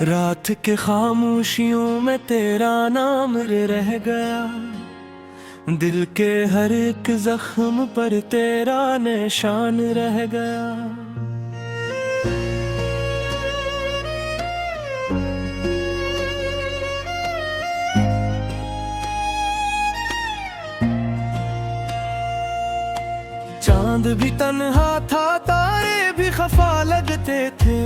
रात के खामोशियों में तेरा नाम रह गया, दिल के हर एक जख्म पर तेरा निशान रह गया। चांद भी तन्हा था, तारे भी खफा लगते थे,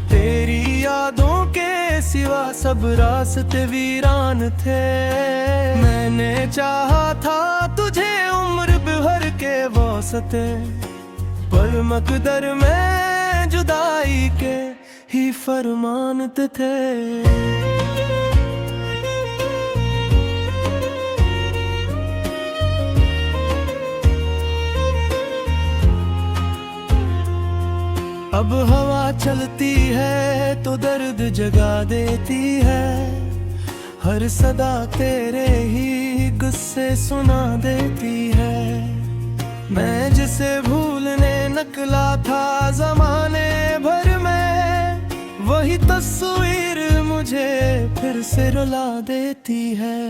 तेरी यादों के सिवा सब रास्ते वीरान थे। मैंने चाहा था तुझे उम्र भर के वास्ते, पर मकदर में जुदाई के ही फरमानत थे। अब हवा चलती है तो दर्द जगा देती है, हर सदा तेरे ही गुस्से सुना देती है। मैं जिसे भूलने निकला था जमाने भर में, वही तस्वीर मुझे फिर से रुला देती है।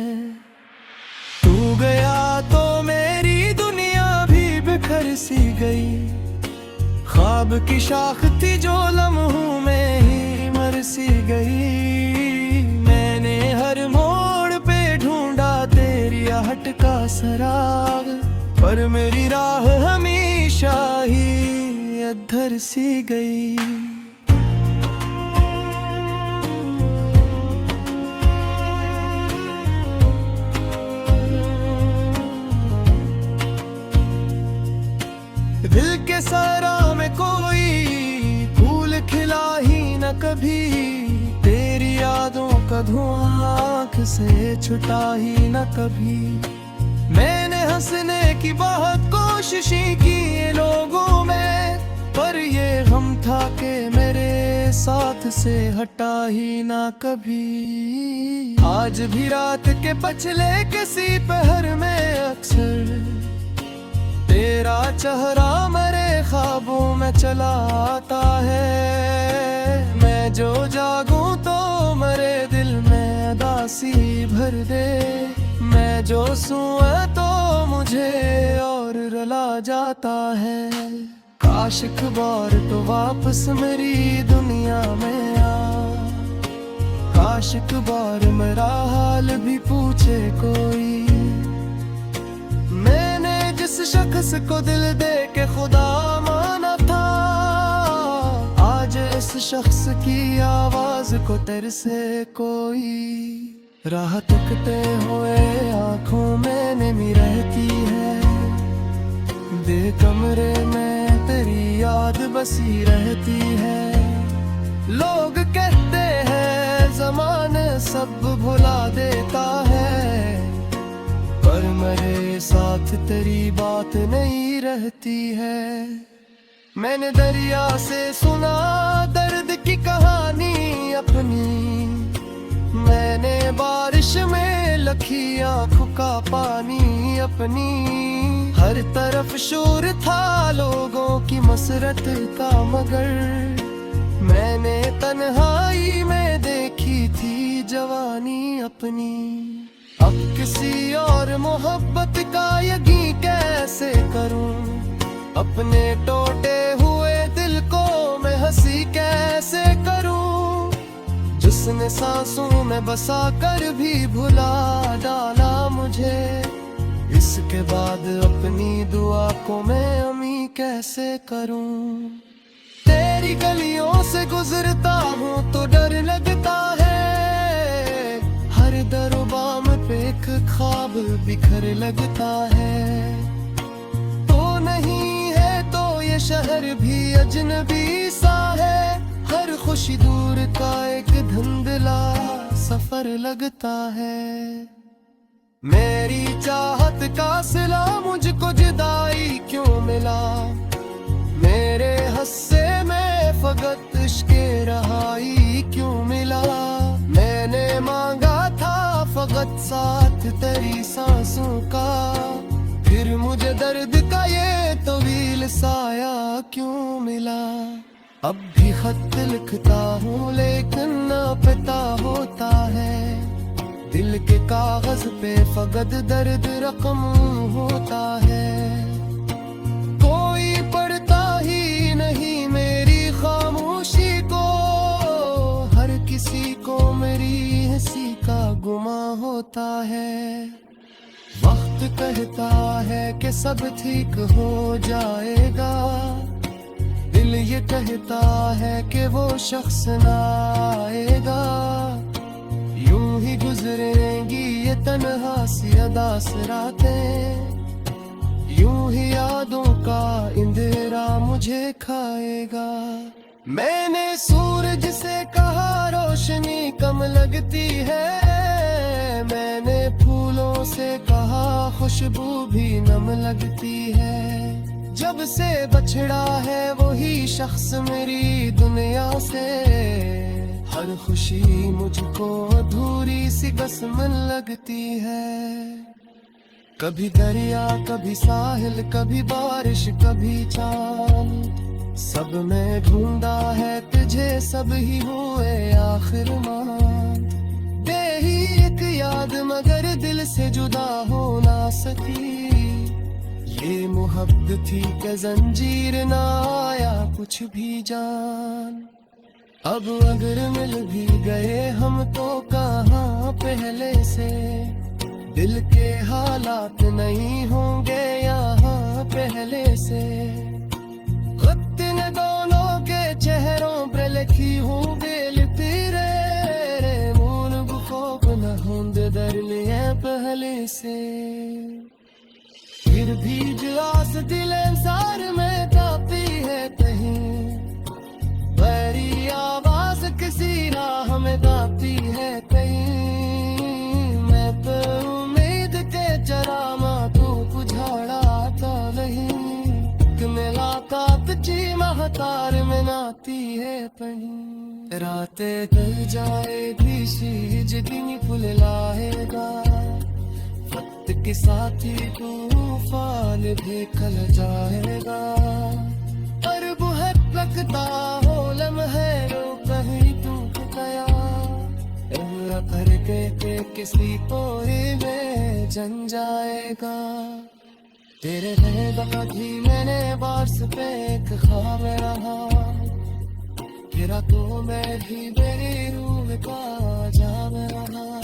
तू गया तो मेरी दुनिया भी बिखर सी गई, ख्वाब की शाख थी जो लम्हों में ही मर सी गई। मैंने हर मोड़ पे ढूंढा तेरी आहट का सराग, पर मेरी राह हमेशा ही अधर सी गई। दिल के सरा में कोई फूल खिला ही न कभी, तेरी यादों का धुआं आँख से छुटा ही न कभी। मैंने हंसने की बहुत कोशिशें की ये लोगों में, पर ये गम था कि मेरे साथ से हटा ही ना कभी। आज भी रात के पछले किसी पहर में अक्सर तेरा चेहरा मेरे ख्वाबों में चला आता है। मैं जो जागूं तो मेरे दिल में उदासी भर दे, मैं जो सोऊं तो मुझे और रुला जाता है। काश एक बार तो वापस मेरी दुनिया में आ, काश एक बार मेरा हाल भी पूछे कोई। जिस शख्स को दिल दे के खुदा माना था, आज इस शख्स की आवाज को तेरे से कोई। राह तकते हुए आंखों में नमी रहती है, दे कमरे में तेरी याद बसी रहती है। लोग कहते हैं ज़माने सब भुला देता है, पर मेरे साथ तेरी बात नहीं रहती है। मैंने दरिया से सुना दर्द की कहानी अपनी, मैंने बारिश में लखी आँखों का पानी अपनी। हर तरफ शोर था लोगों की मसरत का, मगर मैंने तन्हाई में देखी थी जवानी अपनी। अब किसी और मोहब्बत का यकीन कैसे करूं, अपने टूटे हुए दिल को मैं हंसी कैसे करूं। जिसने सांसों में बसा कर भी भुला डाला मुझे, इसके बाद अपनी दुआ को मैं अमी कैसे करूं। तेरी गलियों से गुजरता हूँ तो डर लगता है, हर दरबाम पे एक ख्वाब बिखर लगता है। तो नहीं है तो ये शहर भी अजनबी सा है, हर खुशी दूर का एक धुंधला सफर लगता है। मेरी चाहत का सिला मुझको जुदाई क्यों मिला, मेरे हस्से में फकत इश्क़े रहाई क्यों मिला। मैंने मांगा था फकत साथ तेरी सांसों का, फिर मुझे दर्द का ये तवील साया क्यों मिला। अब भी खत लिखता हूँ लेकिन ना पता होता है, दिल के कागज पे फकत दर्द रकम होता है। कोई पढ़ता ही नहीं मेरी खामोशी को, हर किसी को मेरी हंसी का गुमा होता है। वक्त कहता है कि सब ठीक हो जाएगा, दिल ये कहता है कि वो शख्स ना आएगा। यूं ही गुजरेंगी ये तन्हा सी अदास रातें, यूं ही यादों का इंदिरा मुझे खाएगा। मैंने सूरज से कहा रोशनी कम लगती है, मैंने फूलों से कहा खुशबू भी नम लगती है। जब से बछड़ा है वही शख्स मेरी दुनिया से, हर खुशी मुझको अधूरी सी कसम लगती है। कभी दरिया कभी साहिल, कभी बारिश कभी चांद, सब में ढूंढा है तुझे, सब ही हुए आखिर मान। दे ही एक याद मगर दिल से जुदा हो ना सकी, ये मोहब्बत थी कि जंजीर ना आया कुछ भी जान। अब अगर मिल भी गए हम तो कहाँ पहले से, दिल के हालात नहीं होंगे यहाँ पहले से। खुद ने दोनों के चेहरों पर लिखी होंगे लिपीरे, मूल गुफोक न होंगे दर लिए पहले से। फिर भी जो आस दिल इंसार में गाती है कहीं, बड़ी आवाज किसी राह में गाती है कहीं। मैं तो उम्मीद के चरामा तू बुझाड़ा था नहीं, कि मुलाकात ची महतार में नाती है पही। रातें ढल जाएगी शीज दिन फुल लाएगा, वक्त के साथ ही तूफान भी खल जाएगा। पर बहुत लगता हो लम्हे रो कहीं टूट गया, इमरा करके के किसी कोरे में जम जाएगा। तेरे रहदा भी मैंने बार्स पे एक ख्वाब रहा, तेरा तो मैं भी मेरी रूह का जाम रहा।